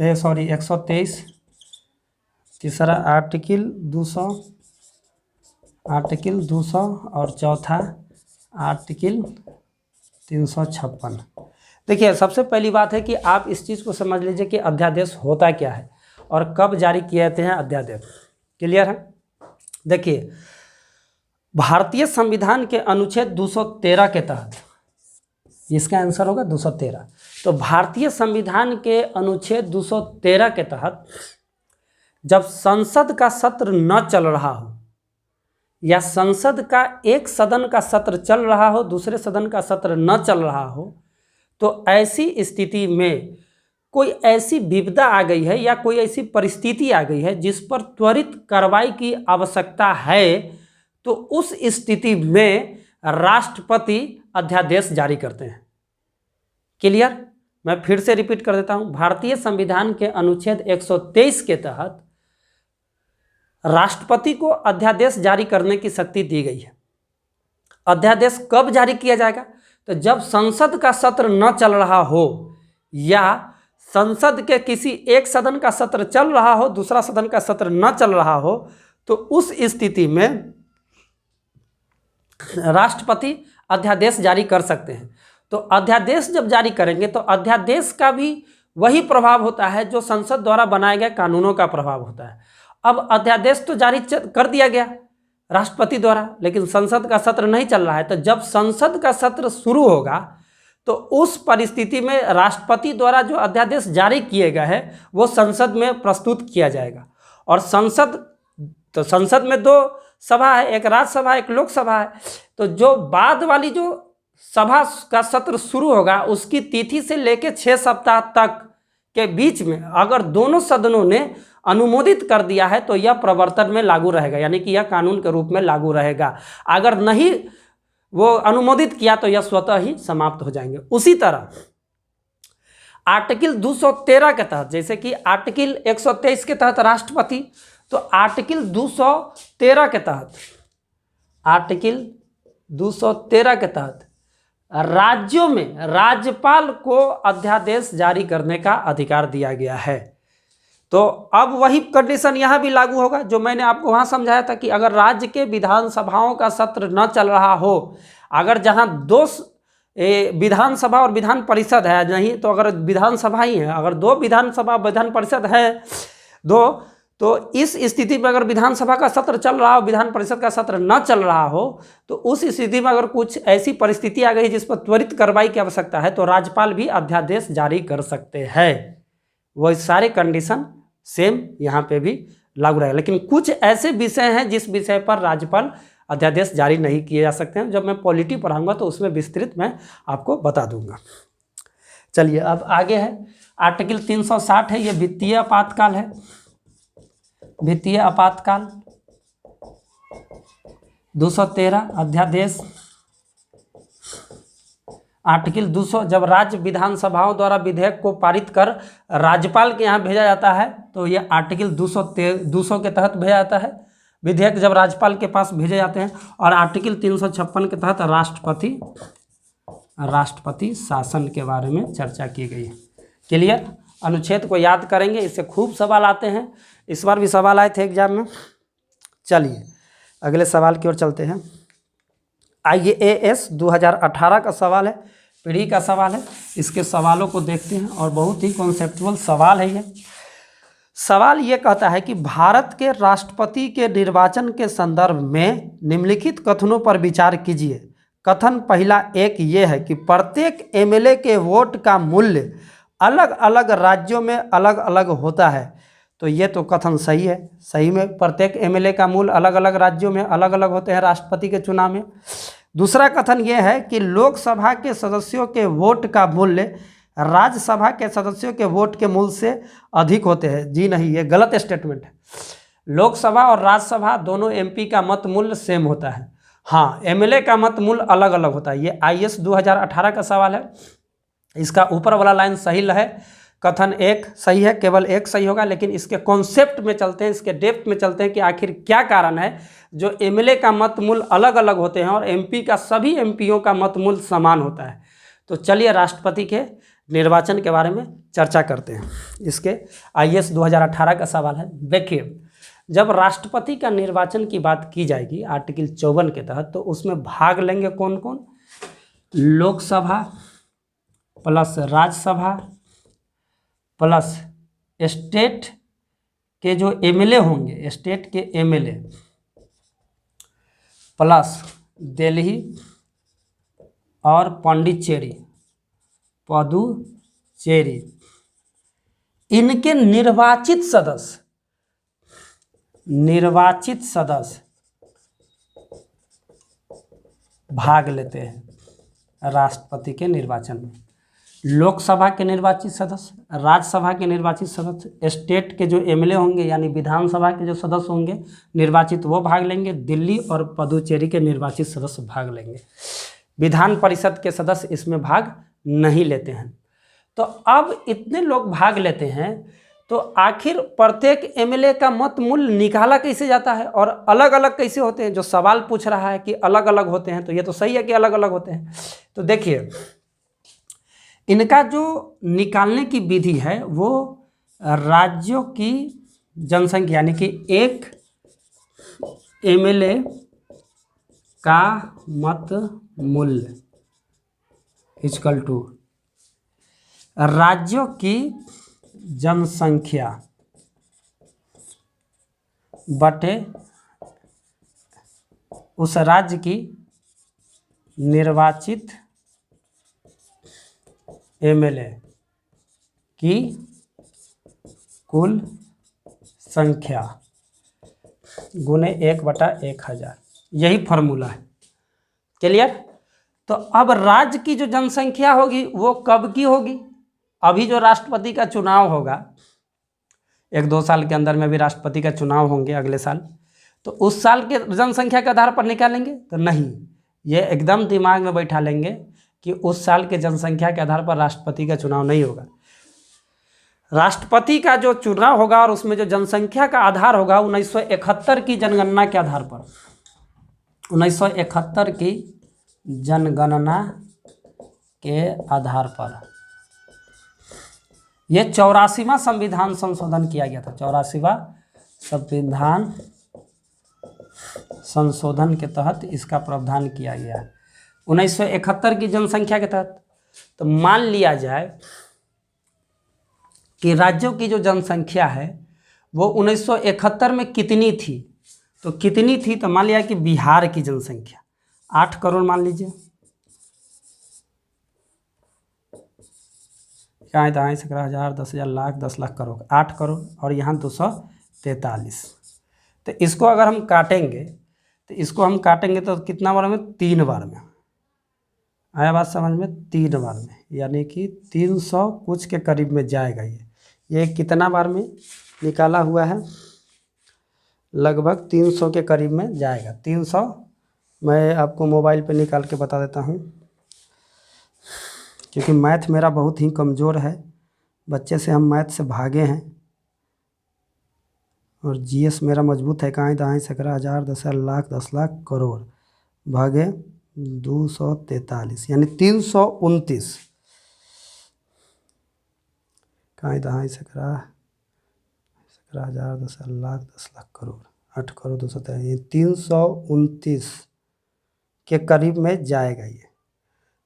123, तीसरा आर्टिकल 200 और चौथा आर्टिकल 356। देखिए सबसे पहली बात है कि आप इस चीज़ को समझ लीजिए कि अध्यादेश होता क्या है और कब जारी किए जाते हैं अध्यादेश। क्लियर है? देखिए भारतीय संविधान के अनुच्छेद 213 के तहत, इसका आंसर होगा 213। तो भारतीय संविधान के अनुच्छेद 213 के तहत जब संसद का सत्र न चल रहा हो या संसद का एक सदन का सत्र चल रहा हो, दूसरे सदन का सत्र न चल रहा हो, तो ऐसी स्थिति में कोई ऐसी विपदा आ गई है या कोई ऐसी परिस्थिति आ गई है जिस पर त्वरित कार्रवाई की आवश्यकता है, तो उस स्थिति में राष्ट्रपति अध्यादेश जारी करते हैं। क्लियर? मैं फिर से रिपीट कर देता हूं, भारतीय संविधान के अनुच्छेद 123 के तहत राष्ट्रपति को अध्यादेश जारी करने की शक्ति दी गई है। अध्यादेश कब जारी किया जाएगा? तो जब संसद का सत्र न चल रहा हो या संसद के किसी एक सदन का सत्र चल रहा हो, दूसरा सदन का सत्र न चल रहा हो, तो उस स्थिति में राष्ट्रपति अध्यादेश जारी कर सकते हैं। तो अध्यादेश जब जारी करेंगे तो अध्यादेश का भी वही प्रभाव होता है जो संसद द्वारा बनाए गए कानूनों का प्रभाव होता है। अब अध्यादेश तो जारी कर दिया गया राष्ट्रपति द्वारा, लेकिन संसद का सत्र नहीं चल रहा है। तो जब संसद का सत्र शुरू होगा तो उस परिस्थिति में राष्ट्रपति द्वारा जो अध्यादेश जारी किए गए हैं वो संसद में प्रस्तुत किया जाएगा। और संसद में दो सभा है, एक राज्यसभा एक लोकसभा है। तो जो बाद वाली जो सभा का सत्र शुरू होगा उसकी तिथि से लेकर 6 सप्ताह तक के बीच में अगर दोनों सदनों ने अनुमोदित कर दिया है तो यह प्रवर्तन में लागू रहेगा, यानी कि यह कानून के रूप में लागू रहेगा। अगर नहीं वो अनुमोदित किया तो यह स्वतः ही समाप्त हो जाएंगे। उसी तरह आर्टिकल 213 के तहत, जैसे कि आर्टिकल 123 के तहत राष्ट्रपति, तो आर्टिकल 213 के तहत, आर्टिकल 213 के तहत राज्यों में राज्यपाल को अध्यादेश जारी करने का अधिकार दिया गया है। तो अब वही कंडीशन यहाँ भी लागू होगा जो मैंने आपको वहाँ समझाया था कि अगर राज्य के विधानसभाओं का सत्र न चल रहा हो, अगर जहाँ 2 विधानसभा और विधान परिषद है, नहीं तो अगर विधानसभा ही है, अगर 2 विधानसभा विधान परिषद है 2, तो इस स्थिति में अगर विधानसभा का सत्र चल रहा हो, विधान परिषद का सत्र न चल रहा हो, तो उस स्थिति में अगर कुछ ऐसी परिस्थिति आ गई जिस पर त्वरित कार्रवाई की आवश्यकता है तो राज्यपाल भी अध्यादेश जारी कर सकते हैं। वह सारे कंडीशन सेम यहाँ पे भी लागू रहेगा। लेकिन कुछ ऐसे विषय हैं जिस विषय पर राज्यपाल अध्यादेश जारी नहीं किए जा सकते हैं। जब मैं पॉलिटी पढ़ाऊंगा तो उसमें विस्तृत मैं आपको बता दूंगा। चलिए अब आगे है आर्टिकल 360 है, ये वित्तीय आपातकाल है। वित्तीय आपातकाल 213 अध्यादेश आर्टिकल 200, जब राज्य विधानसभाओं द्वारा विधेयक को पारित कर राज्यपाल के यहाँ भेजा जाता है तो ये आर्टिकल 200 के तहत भेजा जाता है। विधेयक जब राज्यपाल के पास भेजे जाते हैं। और आर्टिकल 356 के तहत राष्ट्रपति शासन के बारे में चर्चा की गई है। क्लियर? अनुच्छेद को याद करेंगे, इससे खूब सवाल आते हैं। इस बार भी सवाल आए थे एग्जाम में। चलिए अगले सवाल की ओर चलते हैं। IAS 2018 का सवाल है, पीढ़ी का सवाल है। इसके सवालों को देखते हैं और बहुत ही कॉन्सेप्चुअल सवाल है ये। सवाल ये कहता है कि भारत के राष्ट्रपति के निर्वाचन के संदर्भ में निम्नलिखित कथनों पर विचार कीजिए। कथन पहला एक ये है कि प्रत्येक MLA के वोट का मूल्य अलग अलग राज्यों में अलग अलग होता है। तो ये तो कथन सही है। सही में प्रत्येक MLA का मूल्य अलग अलग राज्यों में अलग अलग होते हैं राष्ट्रपति के चुनाव में। दूसरा कथन ये है कि लोकसभा के सदस्यों के वोट का मूल्य राज्यसभा के सदस्यों के वोट के मूल्य से अधिक होते हैं। जी नहीं, ये गलत स्टेटमेंट है। लोकसभा और राज्यसभा दोनों MP का मत मूल्य सेम होता है। हाँ, MLA का मत मूल्य अलग अलग होता है। ये IAS 2018 का सवाल है। इसका ऊपर वाला लाइन सही है, कथन एक सही है, केवल एक सही होगा। लेकिन इसके कॉन्सेप्ट में चलते हैं, इसके डेप्थ में चलते हैं कि आखिर क्या कारण है जो MLA का मत मूल्य अलग अलग होते हैं और MP का सभी MPओं का मत मूल्य समान होता है। तो चलिए राष्ट्रपति के निर्वाचन के बारे में चर्चा करते हैं। इसके IAS 2018 का सवाल है। देखिए, जब राष्ट्रपति का निर्वाचन की बात की जाएगी आर्टिकल 54 के तहत, तो उसमें भाग लेंगे कौन कौन? Lok Sabha plus Rajya Sabha plus state के जो MLA होंगे, स्टेट के MLA प्लस दिल्ली और पुडुचेरी, इनके निर्वाचित सदस्य भाग लेते हैं राष्ट्रपति के निर्वाचन में। लोकसभा के निर्वाचित सदस्य, राज्यसभा के निर्वाचित सदस्य, स्टेट के जो एमएलए होंगे यानी विधानसभा के जो सदस्य होंगे निर्वाचित वो भाग लेंगे, दिल्ली और पुदुचेरी के निर्वाचित सदस्य भाग लेंगे। विधान परिषद के सदस्य इसमें भाग नहीं लेते हैं। तो अब इतने लोग भाग लेते हैं तो आखिर प्रत्येक एमएलए का मत मूल्य निकाला कैसे जाता है और अलग अलग कैसे होते हैं? जो सवाल पूछ रहा है कि अलग अलग होते हैं, तो ये तो सही है कि अलग अलग होते हैं। तो देखिए इनका जो निकालने की विधि है वो राज्यों की जनसंख्या यानी कि एक एमएलए का मत मूल्य इक्वल टू राज्यों की जनसंख्या बटे उस राज्य की निर्वाचित एमएलए की कुल संख्या गुने 1/1000। यही फॉर्मूला है। क्लियर? तो अब राज्य की जो जनसंख्या होगी वो कब की होगी? अभी जो राष्ट्रपति का चुनाव होगा, 1-2 साल के अंदर में भी राष्ट्रपति का चुनाव होंगे अगले साल, तो उस साल के जनसंख्या के आधार पर निकालेंगे? तो नहीं, ये एकदम दिमाग में बैठा लेंगे कि उस साल के जनसंख्या के आधार पर राष्ट्रपति का चुनाव नहीं होगा। राष्ट्रपति का जो चुनाव होगा और उसमें जो जनसंख्या का आधार होगा 1971 की जनगणना के आधार पर, 1971 की जनगणना के आधार पर ये 84वां संविधान संशोधन किया गया था। 84वां संविधान संशोधन के तहत इसका प्रावधान किया गया 1971 की जनसंख्या के तहत। तो मान लिया जाए कि राज्यों की जो जनसंख्या है वो 1971 में कितनी थी, तो कितनी थी? तो मान लिया कि बिहार की जनसंख्या 8 करोड़ मान लीजिए, कहाँ 11,000, 10,000, लाख, 10 लाख, करोड़, 8 करोड़ और यहाँ 243। तो इसको अगर हम काटेंगे तो कितना बार में? 3 बार में। आया बात समझ में? 3 बार में, यानी कि 300 कुछ के करीब में जाएगा। ये कितना बार में निकाला हुआ है? लगभग 300 के करीब में जाएगा। 300 मैं आपको मोबाइल पे निकाल के बता देता हूँ, क्योंकि मैथ मेरा बहुत ही कमज़ोर है। बच्चे से हम मैथ से भागे हैं और जीएस मेरा मजबूत है। कहाँ 11,000, 10,000, लाख, 10 लाख, करोड़ भागे 243 यानी 329। कहाँ 11,000, 10,000, लाख, 10 लाख, करोड़, 8 करोड़ 243, ये 329 के करीब में जाएगा। ये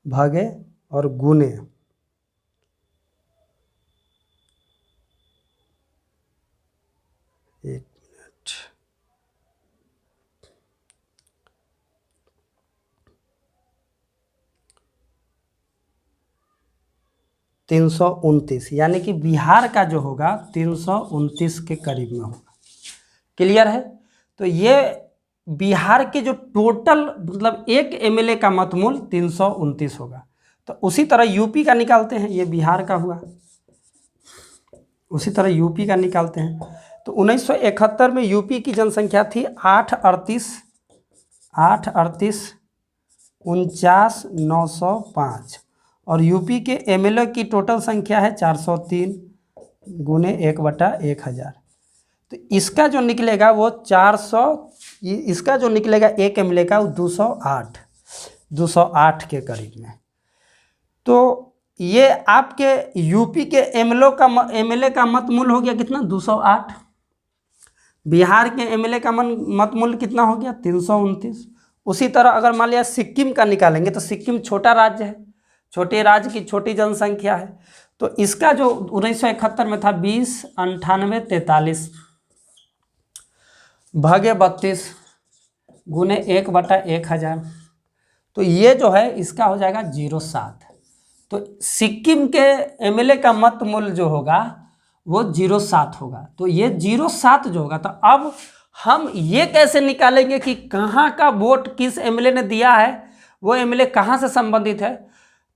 भागे और गुने 1 मिनट, $329 यानी कि बिहार का जो होगा 329 के करीब में होगा। क्लियर है? तो ये बिहार के जो टोटल मतलब एक एमएलए का मत मूल्य 329 होगा। तो उसी तरह यूपी का निकालते हैं, ये बिहार का हुआ, उसी तरह यूपी का निकालते हैं। तो 1971 में यूपी की जनसंख्या थी 838,4905 और यूपी के एमएलए की टोटल संख्या है 403 गुने 1/1000। तो इसका जो निकलेगा वो 400, इसका जो निकलेगा एक एमएलए का 208 के करीब में। तो ये आपके यूपी के एमएलए का मत मूल्य हो गया कितना? 208। बिहार के एमएलए का मत मूल्य कितना हो गया? 329। उसी तरह अगर मान लिया सिक्किम का निकालेंगे तो सिक्किम छोटा राज्य है, छोटे राज्य की छोटी जनसंख्या है। तो इसका जो 1971 में था 20,98,43 भागे 32 गुने 1/1000। तो ये जो है इसका हो जाएगा 07। तो सिक्किम के एमएलए का मत मूल्य जो होगा वो 07 होगा। तो ये 07 जो होगा, तो अब हम ये कैसे निकालेंगे कि कहाँ का वोट किस एमएलए ने दिया है, वो एमएलए कहाँ से संबंधित है?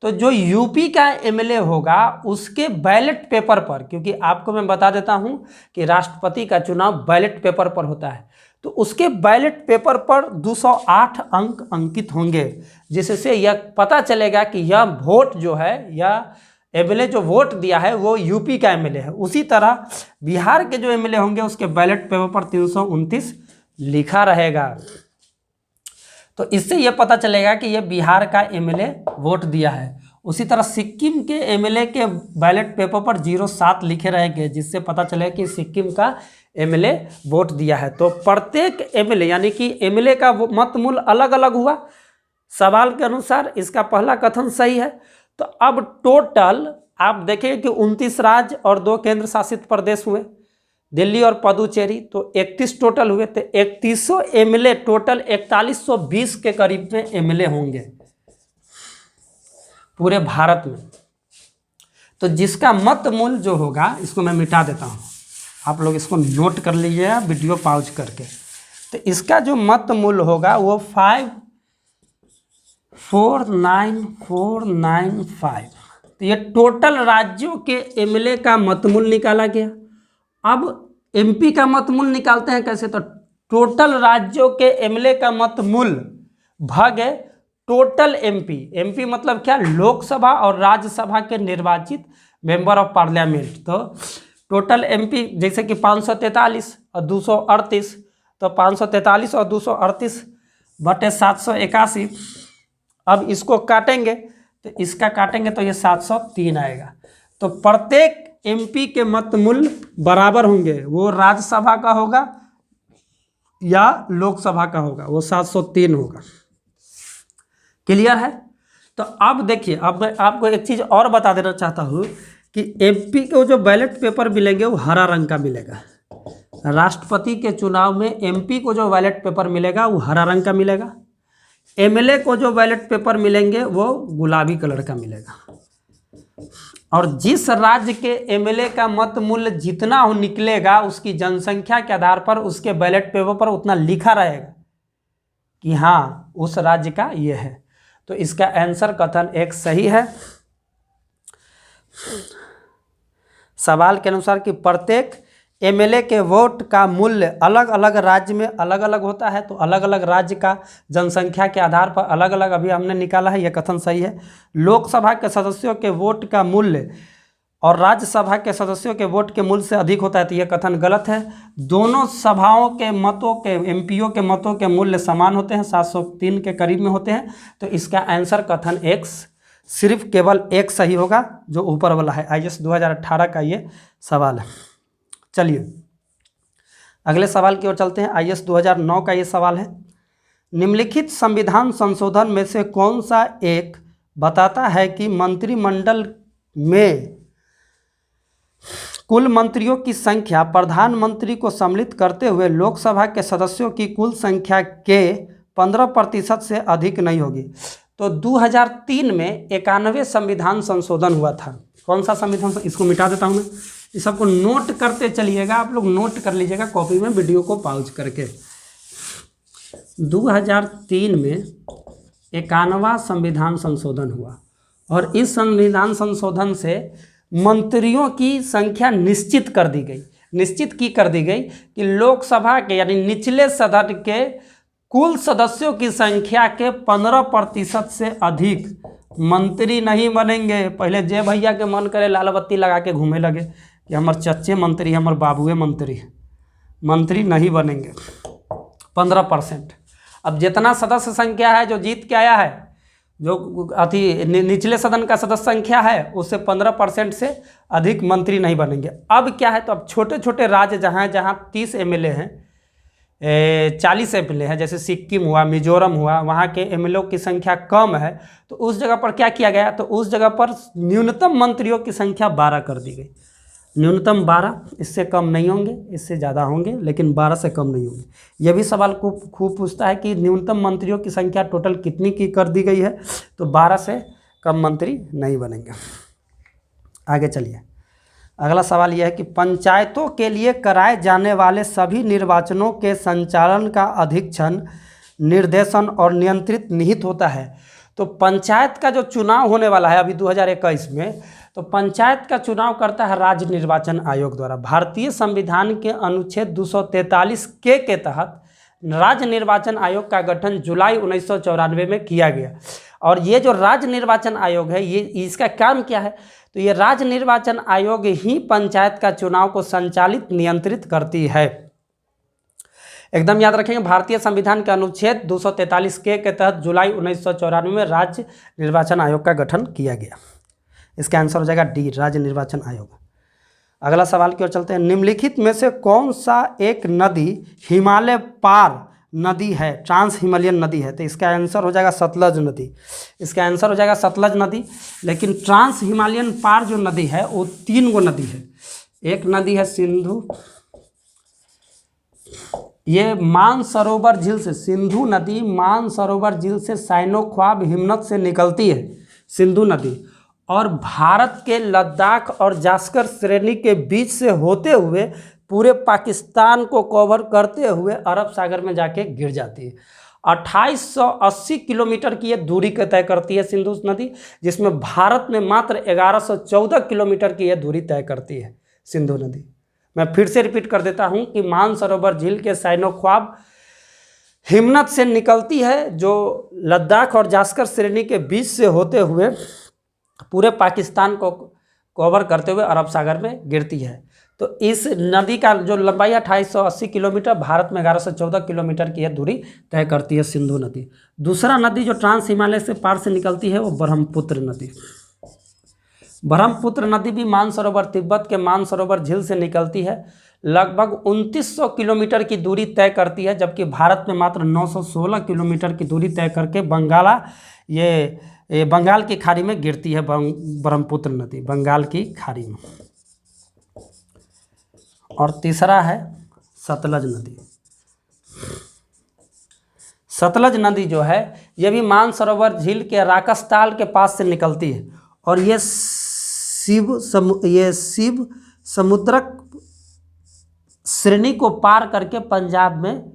तो जो यूपी का एमएलए होगा उसके बैलेट पेपर पर, क्योंकि आपको मैं बता देता हूं कि राष्ट्रपति का चुनाव बैलेट पेपर पर होता है, तो उसके बैलेट पेपर पर 208 अंक अंकित होंगे, जिससे यह पता चलेगा कि यह वोट जो है, यह एमएलए जो वोट दिया है वो यूपी का एमएलए है। उसी तरह बिहार के जो एमएलए होंगे उसके बैलेट पेपर पर 329 लिखा रहेगा, तो इससे यह पता चलेगा कि यह बिहार का एमएलए वोट दिया है। उसी तरह सिक्किम के एमएलए के बैलेट पेपर पर 07 लिखे रहेंगे, जिससे पता चलेगा कि सिक्किम का एमएलए वोट दिया है। तो प्रत्येक एमएलए यानी कि एमएलए का मत मूल्य अलग अलग हुआ सवाल के अनुसार, इसका पहला कथन सही है। तो अब टोटल आप देखें कि 29 राज्य और 2 केंद्र शासित प्रदेश हुए, दिल्ली और पुदुचेरी, तो 31 टोटल हुए। तो 3100 एमएलए टोटल 4120 के करीब में एमएलए होंगे पूरे भारत में। तो जिसका मत मूल्य जो होगा, इसको मैं मिटा देता हूं, आप लोग इसको नोट कर लीजिएगा वीडियो पॉज करके। तो इसका जो मत मूल्य होगा वो 5,49495। तो ये टोटल राज्यों के एमएलए का मत मूल्य निकाला गया। अब एमपी का मत मूल्य निकालते हैं कैसे, तो टोटल राज्यों के एमएलए का मत मूल्य भागे टोटल एमपी। एमपी मतलब क्या, लोकसभा और राज्यसभा के निर्वाचित मेंबर ऑफ पार्लियामेंट। तो टोटल एमपी जैसे कि 543 और 238, तो 543 और 238 बटे 781। अब इसको काटेंगे, तो इसका काटेंगे तो ये 703 आएगा। तो प्रत्येक एमपी के मत मूल्य बराबर होंगे, वो राज्यसभा का होगा या लोकसभा का होगा, वो 703 होगा। क्लियर है। तो अब देखिए, अब मैं आपको एक चीज़ और बता देना चाहता हूँ कि एमपी को जो बैलेट पेपर मिलेंगे वो हरा रंग का मिलेगा। राष्ट्रपति के चुनाव में एमपी को जो बैलेट पेपर मिलेगा वो हरा रंग का मिलेगा। एमएलए को जो बैलेट पेपर मिलेंगे वो गुलाबी कलर का मिलेगा। और जिस राज्य के एमएलए का मत मूल्य जितना हो निकलेगा, उसकी जनसंख्या के आधार पर उसके बैलेट पेपर पर उतना लिखा रहेगा कि हाँ उस राज्य का ये है। तो इसका आंसर कथन एक सही है। सवाल के अनुसार कि प्रत्येक एमएलए के वोट का मूल्य अलग अलग राज्य में अलग अलग होता है, तो अलग अलग राज्य का जनसंख्या के आधार पर अलग अलग अभी हमने निकाला है, यह कथन सही है। लोकसभा के सदस्यों के वोट का मूल्य और राज्यसभा के सदस्यों के वोट के मूल्य से अधिक होता है, तो यह कथन गलत है। दोनों सभाओं के मतों के, एमपीओ के मतों के मूल्य समान होते हैं, 703 के करीब में होते हैं। तो इसका आंसर कथन एक सिर्फ केवल एक सही होगा, जो ऊपर वाला है। आईएएस 2018 का ये सवाल है। चलिए अगले सवाल की ओर चलते हैं। आईएएस 2009 का ये सवाल है, निम्नलिखित संविधान संशोधन में से कौन सा एक बताता है कि मंत्रिमंडल में कुल मंत्रियों की संख्या प्रधानमंत्री को सम्मिलित करते हुए लोकसभा के सदस्यों की कुल संख्या के 15% से अधिक नहीं होगी। तो 2003 में 91 संविधान संशोधन हुआ था। कौन सा संविधान, इसको मिटा देता हूँ मैं, इस सबको नोट करते चलिएगा, आप लोग नोट कर लीजिएगा कॉपी में वीडियो को पॉज करके। 2003 में 91वां संविधान संशोधन हुआ और इस संविधान संशोधन से मंत्रियों की संख्या निश्चित कर दी गई। निश्चित की कर दी गई कि लोकसभा के यानी निचले सदन के कुल सदस्यों की संख्या के 15% से अधिक मंत्री नहीं बनेंगे। पहले जय भैया के मन करे लाल बत्ती लगा के घूमे लगे कि हमारे चच्चे मंत्री, हमारे बाबुए मंत्री, मंत्री नहीं बनेंगे। 15%। अब जितना सदस्य संख्या है जो जीत के आया है, जो निचले सदन का सदस्य संख्या है, उससे 15% से अधिक मंत्री नहीं बनेंगे। अब क्या है, तो अब छोटे छोटे राज्य जहाँ 30 एमएलए हैं, 40 एमएलए हैं, जैसे सिक्किम हुआ, मिजोरम हुआ, वहाँ के एमएलए की संख्या कम है, तो उस जगह पर क्या किया गया, तो उस जगह पर न्यूनतम मंत्रियों की संख्या 12 कर दी गई। न्यूनतम 12, इससे कम नहीं होंगे, इससे ज़्यादा होंगे, लेकिन 12 से कम नहीं होंगे। यह भी सवाल खूब पूछता है कि न्यूनतम मंत्रियों की संख्या टोटल कितनी की कर दी गई है, तो 12 से कम मंत्री नहीं बनेंगे। आगे चलिए, अगला सवाल यह है कि पंचायतों के लिए कराए जाने वाले सभी निर्वाचनों के संचालन का अधीक्षण, निर्देशन और नियंत्रित निहित होता है। तो पंचायत का जो चुनाव होने वाला है अभी 2021 में, तो पंचायत का चुनाव करता है राज्य निर्वाचन आयोग द्वारा। भारतीय संविधान के अनुच्छेद 243 के तहत राज्य निर्वाचन आयोग का गठन जुलाई 1994 में किया गया। और ये जो राज्य निर्वाचन आयोग है, ये इसका काम क्या है, तो ये राज्य निर्वाचन आयोग ही पंचायत का चुनाव को संचालित नियंत्रित करती है। एकदम याद रखेंगे, भारतीय संविधान के अनुच्छेद 243 के तहत जुलाई 1994 में राज्य निर्वाचन आयोग का गठन किया गया। इसका आंसर हो जाएगा डी, राज्य निर्वाचन आयोग। अगला सवाल की ओर चलते हैं। निम्नलिखित में से कौन सा एक नदी हिमालय पार नदी है, ट्रांस हिमालयन नदी है? तो इसका आंसर हो जाएगा सतलज नदी। इसका आंसर हो जाएगा सतलज नदी। लेकिन ट्रांस हिमालयन पार जो नदी है वो 3 गो नदी है। एक नदी है सिंधु, ये मानसरोवर झील से, सिंधु नदी मानसरोवर झील से साइनो ख्वाब हिमनद से निकलती है सिंधु नदी, और भारत के लद्दाख और जास्कर श्रेणी के बीच से होते हुए पूरे पाकिस्तान को कवर करते हुए अरब सागर में जाके गिर जाती है। 2880 किलोमीटर की ये दूरी को तय करती है सिंधु नदी, जिसमें भारत में मात्र 1114 किलोमीटर की यह दूरी तय करती है सिंधु नदी। मैं फिर से रिपीट कर देता हूं कि मानसरोवर झील के साइनो ख्वाब हिमनद से निकलती है, जो लद्दाख और जास्कर श्रेणी के बीच से होते हुए पूरे पाकिस्तान को कवर करते हुए अरब सागर में गिरती है। तो इस नदी का जो लंबाई 2880 किलोमीटर, भारत में 1114 किलोमीटर की यह दूरी तय करती है सिंधु नदी। दूसरा नदी जो ट्रांस हिमालय से पार से निकलती है वो ब्रह्मपुत्र नदी। ब्रह्मपुत्र नदी भी मानसरोवर, तिब्बत के मानसरोवर झील से निकलती है, लगभग 2900 किलोमीटर की दूरी तय करती है, जबकि भारत में मात्र 916 किलोमीटर की दूरी तय करके बंगाल की खाड़ी में गिरती है ब्रह्मपुत्र नदी, बंगाल की खाड़ी में। और तीसरा है सतलज नदी। सतलज नदी जो है ये भी मानसरोवर झील के राकसताल के पास से निकलती है, और ये शिव समुद्रक श्रेणी को पार करके पंजाब में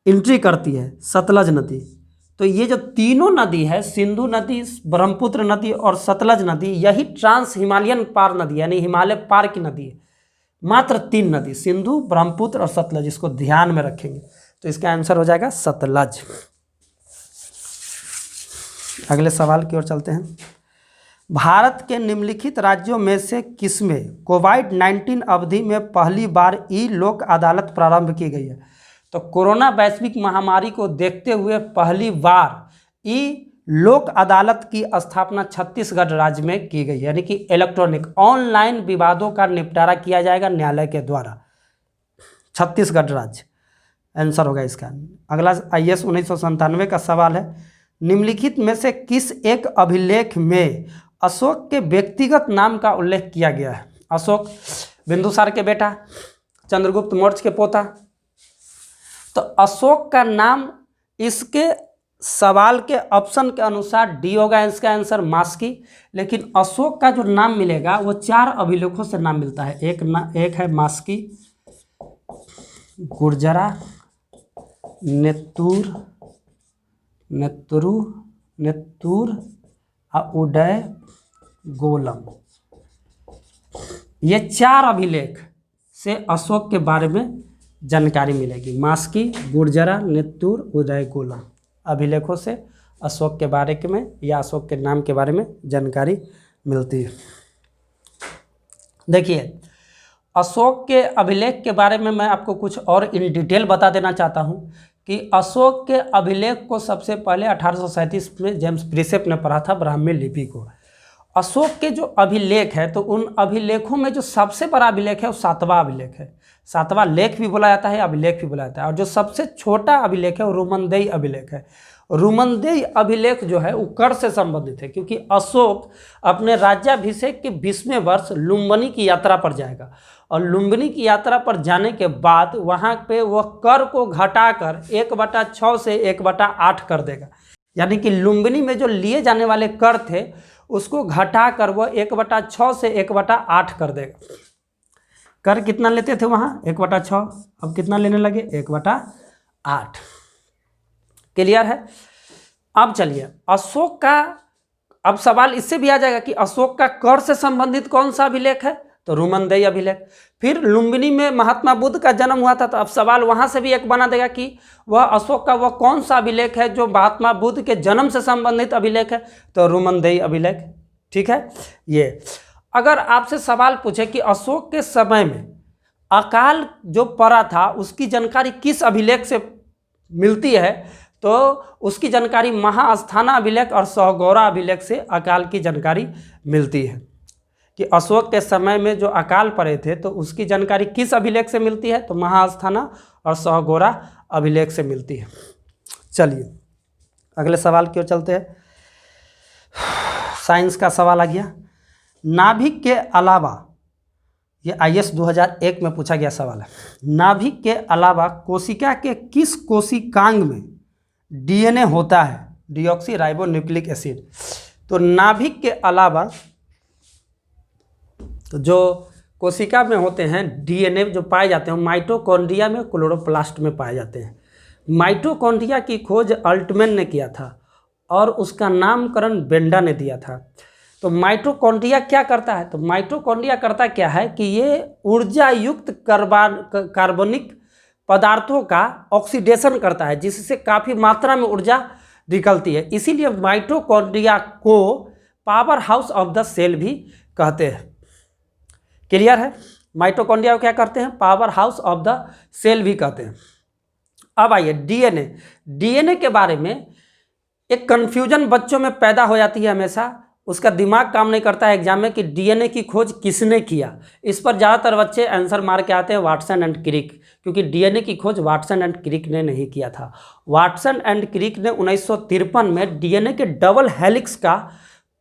एंट्री करती है सतलज नदी। तो ये जो तीनों नदी है, सिंधु नदी, ब्रह्मपुत्र नदी और सतलज नदी, यही ट्रांस हिमालयन पार नदी यानी हिमालय पार की नदी है। मात्र 3 नदी, सिंधु, ब्रह्मपुत्र और सतलज, इसको ध्यान में रखेंगे। तो इसका आंसर हो जाएगा सतलज। अगले सवाल की ओर चलते हैं। भारत के निम्नलिखित राज्यों में से किसमें कोविड-19 अवधि में पहली बार ई लोक अदालत प्रारंभ की गई है? तो कोरोना वैश्विक महामारी को देखते हुए पहली बार ई लोक अदालत की स्थापना छत्तीसगढ़ राज्य में की गई, यानी कि इलेक्ट्रॉनिक ऑनलाइन विवादों का निपटारा किया जाएगा न्यायालय के द्वारा। छत्तीसगढ़ राज्य आंसर होगा इसका। अगला IAS 1997 का सवाल है। निम्नलिखित में से किस एक अभिलेख में अशोक के व्यक्तिगत नाम का उल्लेख किया गया है? अशोक बिंदुसार के बेटा, चंद्रगुप्त मौर्य के पोता। तो अशोक का नाम इसके सवाल के ऑप्शन के अनुसार डी होगा इसका आंसर, मास्की। लेकिन अशोक का जो नाम मिलेगा वो 4 अभिलेखों से नाम मिलता है। एक है मास्की, गुर्जरा, नेत्तूर और उदय गोलम। ये 4 अभिलेख से अशोक के बारे में जानकारी मिलेगी। मास्की, गुर्जरा, नेत्तूर, उदय गोलम अभिलेखों से अशोक के बारे में या अशोक के नाम के बारे में जानकारी मिलती है। देखिए, अशोक के अभिलेख के बारे में मैं आपको कुछ और इन डिटेल बता देना चाहता हूं कि अशोक के अभिलेख को सबसे पहले 1837 में जेम्स प्रिसेप ने पढ़ा था, ब्राह्मी लिपि को। अशोक के जो अभिलेख है, तो उन अभिलेखों में जो सबसे बड़ा अभिलेख है वो 7वां अभिलेख है। 7वां लेख भी बोला जाता है, अभिलेख भी बोला जाता है। और जो सबसे छोटा अभिलेख है वो रुमनदेई अभिलेख है। रुमनदेई अभिलेख जो है वो कर से संबंधित है, क्योंकि अशोक अपने राज्याभिषेक के 20वें वर्ष लुम्बिनी की यात्रा पर जाएगा, और लुम्बिनी की यात्रा पर जाने के बाद वहाँ पे वह कर को घटाकर 1/6 से 1/8 कर देगा। यानी कि लुम्बिनी में जो लिए जाने वाले कर थे उसको घटाकर वह 1/6 से 1/8 कर देगा। कर कितना लेते थे वहाँ? 1/6। अब कितना लेने लगे? 1/8। क्लियर है? अब चलिए अशोक का, अब सवाल इससे भी आ जाएगा कि अशोक का कर से संबंधित कौन सा अभिलेख है, तो रुमनदेई अभिलेख। फिर लुम्बिनी में महात्मा बुद्ध का जन्म हुआ था, तो अब सवाल वहां से भी एक बना देगा कि वह अशोक का वह कौन सा अभिलेख है जो महात्मा बुद्ध के जन्म से संबंधित अभिलेख है, तो रुमनदेई अभिलेख। ठीक है। ये अगर आपसे सवाल पूछे कि अशोक के समय में अकाल जो पड़ा था उसकी जानकारी किस अभिलेख से मिलती है, तो उसकी जानकारी महास्थाना अभिलेख और सहगौरा अभिलेख से अकाल की जानकारी मिलती है। कि अशोक के समय में जो अकाल पड़े थे तो उसकी जानकारी किस अभिलेख से मिलती है, तो महास्थाना और सहगौरा अभिलेख से मिलती है। चलिए अगले सवाल की ओर चलते हैं। साइंस का सवाल आ गया। नाभिक के अलावा, ये IAS 2001 में पूछा गया सवाल है, नाभिक के अलावा कोशिका के किस कोशिकांग में DNA होता है, डीऑक्सी राइबो न्यूक्लिक एसिड। तो नाभिक के अलावा तो जो कोशिका में होते हैं DNA जो पाए जाते हैं माइटोकॉन्ड्रिया में, क्लोरोप्लास्ट में पाए जाते हैं। माइटोकॉन्ड्रिया की खोज अल्टमैन ने किया था और उसका नामकरण बेंडा ने दिया था। तो माइटोकॉन्ड्रिया क्या करता है, तो माइटोकॉन्ड्रिया करता क्या है कि ये ऊर्जा युक्त कार्बनिक पदार्थों का ऑक्सीडेशन करता है, जिससे काफ़ी मात्रा में ऊर्जा निकलती है। इसीलिए माइटोकॉन्ड्रिया को power house of the cell भी कहते हैं। क्लियर है। माइटोकॉन्ड्रिया को क्या करते हैं, power house of the cell भी कहते हैं। अब आइए डीएनए के बारे में एक कन्फ्यूजन बच्चों में पैदा हो जाती है हमेशा, उसका दिमाग काम नहीं करता है एग्जाम में कि डीएनए की खोज किसने किया। इस पर ज़्यादातर बच्चे आंसर मार के आते हैं वाटसन एंड क्रिक, क्योंकि डीएनए की खोज वाटसन एंड क्रिक ने नहीं किया था। वाटसन एंड क्रिक ने 1953 में डीएनए के डबल हेलिक्स का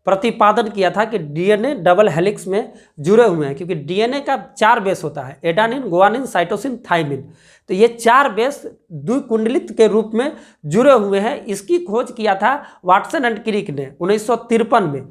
प्रतिपादन किया था कि डीएनए डबल हेलिक्स में जुड़े हुए हैं, क्योंकि डीएनए का 4 बेस होता है, एडानिन, गुआनिन, साइटोसिन, थाइमिन। तो ये 4 बेस द्विकुंडलित के रूप में जुड़े हुए हैं। इसकी खोज किया था वाटसन एंड क्रिक ने 1953 में,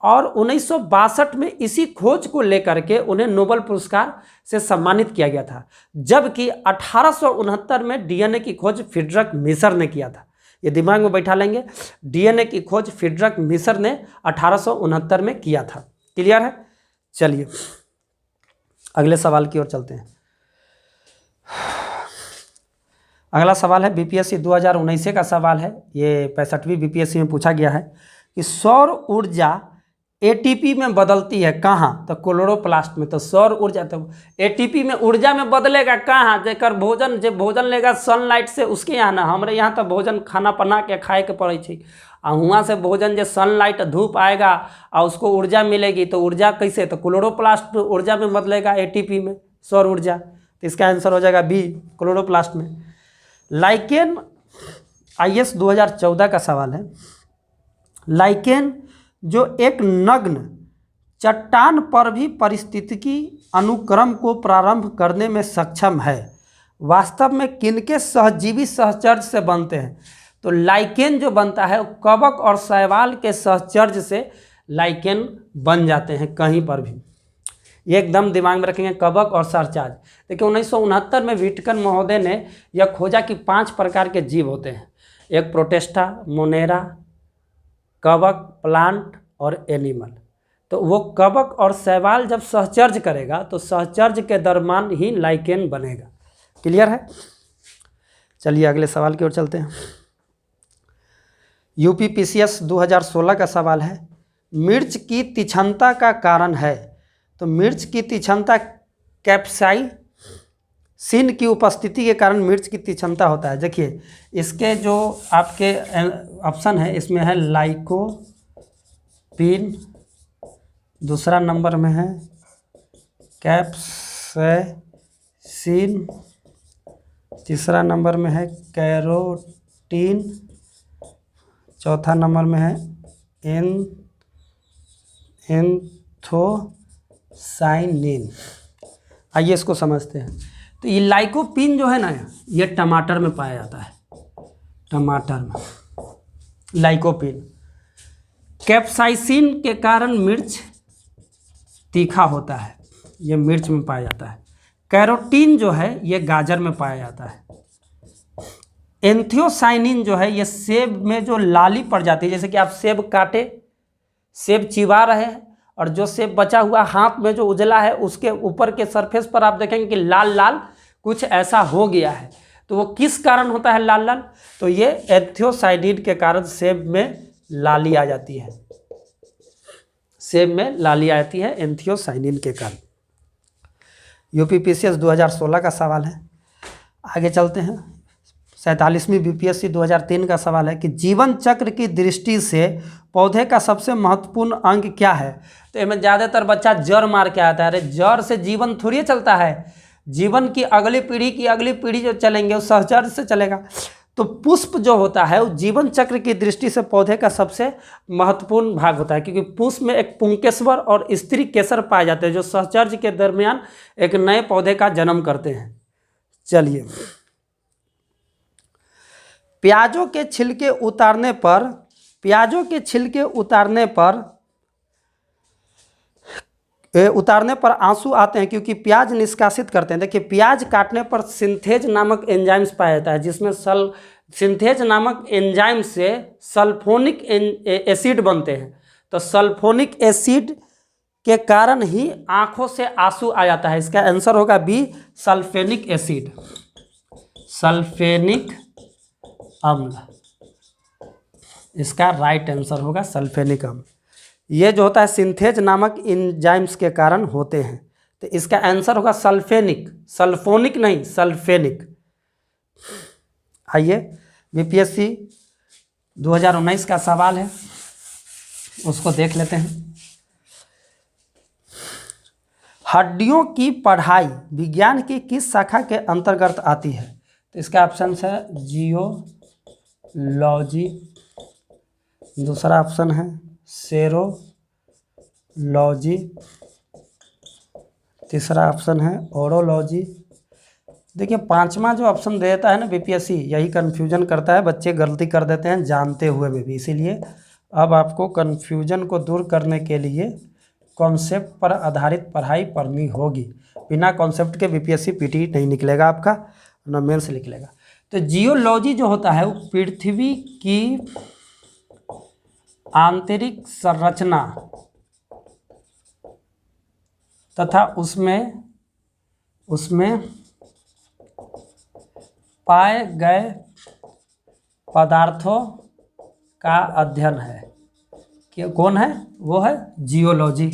और 1962 में इसी खोज को लेकर के उन्हें नोबेल पुरस्कार से सम्मानित किया गया था। जबकि 1869 में डीएनए की खोज फ्रीडरिक मिसर ने किया था। ये दिमाग में बैठा लेंगे, डीएनए की खोज फ्रीडरिक मिसर ने 1869 में किया था। क्लियर है। चलिए अगले सवाल की ओर चलते हैं। अगला सवाल है बीपीएससी 2019 का सवाल है, ये 65वीं बीपीएससी में पूछा गया है कि सौर ऊर्जा एटीपी में बदलती है कहाँ, तो क्लोरोप्लास्ट में। तो सौर ऊर्जा तो एटीपी में ऊर्जा में बदलेगा कहाँ, जेकर भोजन जे भोजन लेगा सनलाइट से उसके यहाँ ना, हमारे यहाँ तो भोजन खाना बना के खाए के पड़े छे, आ हुआँ से भोजन जे सनलाइट धूप आएगा और उसको ऊर्जा मिलेगी, तो ऊर्जा कैसे, तो क्लोरोप्लास्ट ऊर्जा में बदलेगा एटीपी में सौर ऊर्जा। तो इसका आंसर हो जाएगा बी, क्लोरोप्लास्ट में। लाइकेन IAS 2014 का सवाल है। लाइकेन जो एक नग्न चट्टान पर भी पारिस्थितिकी अनुक्रम को प्रारंभ करने में सक्षम है, वास्तव में किनके सहजीवी सहचर्य से बनते हैं। तो लाइकेन जो बनता है कवक और शैवाल के सहचर्य से लाइकेन बन जाते हैं कहीं पर भी। ये एकदम दिमाग में रखेंगे, कवक और सहचर्य। देखिए 1969 में व्हिटकर महोदय ने यह खोजा कि 5 प्रकार के जीव होते हैं, एक प्रोटेस्टा, मोनेरा, कवक, प्लांट और एनिमल। तो वो कवक और शैवाल जब सहचर्य करेगा तो सहचर्य के दरमियान ही लाइकेन बनेगा। क्लियर है। चलिए अगले सवाल की ओर चलते हैं। यूपीपीसीएस 2016 का सवाल है, मिर्च की तीक्ष्णता का कारण है। तो मिर्च की तीक्ष्णता कैप्साइसिन की उपस्थिति के कारण मिर्च की तीक्ष्णता होता है। देखिए इसके जो आपके ऑप्शन है इसमें है लाइकोपीन, दूसरा नंबर में है कैप्साइसिन, तीसरा नंबर में है कैरोटीन, चौथा नंबर में है एंथोसाइनिन। आइए इसको समझते हैं। तो ये लाइकोपीन जो है ना, ये टमाटर में पाया जाता है, टमाटर में लाइकोपीन। कैप्साइसिन के कारण मिर्च तीखा होता है, ये मिर्च में पाया जाता है। कैरोटीन जो है ये गाजर में पाया जाता है। एंथियोसाइनिन जो है ये सेब में जो लाली पड़ जाती है, जैसे कि आप सेब काटे, सेब चिबा रहे हैं और जो सेब बचा हुआ हाथ में जो उजला है उसके ऊपर के सरफेस पर आप देखेंगे कि लाल लाल कुछ ऐसा हो गया है। तो वो किस कारण होता है लाल लाल? तो ये एंथियोसाइनिन के कारण सेब में लाली आ जाती है, सेब में लाली आती है एंथियोसाइनिन के कारण। यूपीपीसीएस 2016 का सवाल है। आगे चलते हैं। 47वीं बीपीएससी 2003 का सवाल है कि जीवन चक्र की दृष्टि से पौधे का सबसे महत्वपूर्ण अंग क्या है? तो इसमें ज़्यादातर बच्चा जड़ मार के आता है। अरे जड़ से जीवन थोड़ी चलता है, जीवन की अगली पीढ़ी जो चलेंगे वो सहजड़ से चलेगा। तो पुष्प जो होता है वो जीवन चक्र की दृष्टि से पौधे का सबसे महत्वपूर्ण भाग होता है, क्योंकि पुष्प में एक पुंकेसर और स्त्री केसर पाए जाते हैं जो सहचर्य के दरमियान एक नए पौधे का जन्म करते हैं। चलिए, प्याजों के छिलके उतारने पर आंसू आते हैं क्योंकि प्याज निष्कासित करते हैं। देखिए, प्याज काटने पर सिंथेज नामक एंजाइम्स पाया जाता है, जिसमें सिंथेज नामक एंजाइम से सल्फोनिक एसिड बनते हैं। तो सल्फोनिक एसिड के कारण ही आंखों से आंसू आ जाता है। इसका आंसर होगा बी, सल्फेनिक एसिड, सल्फेनिक अम्ल। इसका राइट आंसर होगा सल्फेनिक अम्ल। ये जो होता है सिंथेज नामक एंजाइम्स के कारण होते हैं। तो इसका आंसर होगा सल्फेनिक, सल्फोनिक नहीं, सल्फेनिक। आइए, बीपीएससी 2019 का सवाल है, उसको देख लेते हैं। हड्डियों की पढ़ाई विज्ञान की किस शाखा के अंतर्गत आती है? तो इसका ऑप्शन है जियोलॉजी, दूसरा ऑप्शन है सेरोलॉजी, तीसरा ऑप्शन है ओरोलॉजी। देखिए, पांचवा जो ऑप्शन देता है ना बीपीएससी, यही कन्फ्यूजन करता है, बच्चे गलती कर देते हैं जानते हुए भी। इसीलिए अब आपको कन्फ्यूजन को दूर करने के लिए कॉन्सेप्ट पर आधारित पढ़ाई पढ़नी होगी। बिना कॉन्सेप्ट के बीपीएससी पीटी नहीं निकलेगा आपका, ना मेंस निकलेगा। तो जियोलॉजी जो होता है वो पृथ्वी की आंतरिक संरचना तथा उसमें पाए गए पदार्थों का अध्ययन है। कि कौन है? वो है जियोलॉजी।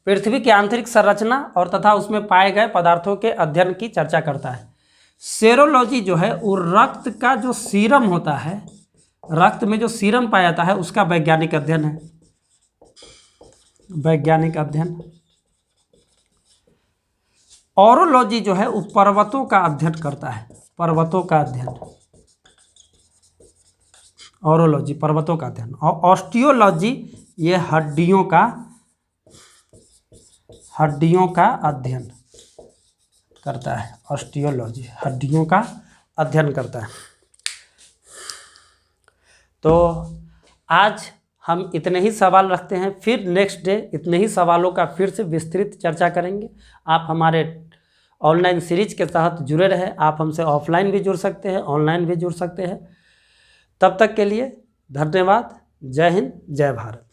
पृथ्वी की आंतरिक संरचना और तथा उसमें पाए गए पदार्थों के अध्ययन की चर्चा करता है। सेरोलॉजी जो है वो रक्त का जो सीरम होता है, रक्त में जो सीरम पाया जाता है उसका वैज्ञानिक अध्ययन है, वैज्ञानिक अध्ययन। ओरोलॉजी जो है वो पर्वतों का अध्ययन करता है, पर्वतों का अध्ययन। ओरोलॉजी पर्वतों का अध्ययन। और ऑस्टियोलॉजी ये हड्डियों का अध्ययन करता है। ऑस्टियोलॉजी हड्डियों का अध्ययन करता है। तो आज हम इतने ही सवाल रखते हैं, फिर नेक्स्ट डे इतने ही सवालों का फिर से विस्तृत चर्चा करेंगे। आप हमारे ऑनलाइन सीरीज के तहत जुड़े रहे। आप हमसे ऑफलाइन भी जुड़ सकते हैं, ऑनलाइन भी जुड़ सकते हैं। तब तक के लिए धन्यवाद। जय हिंद, जय भारत।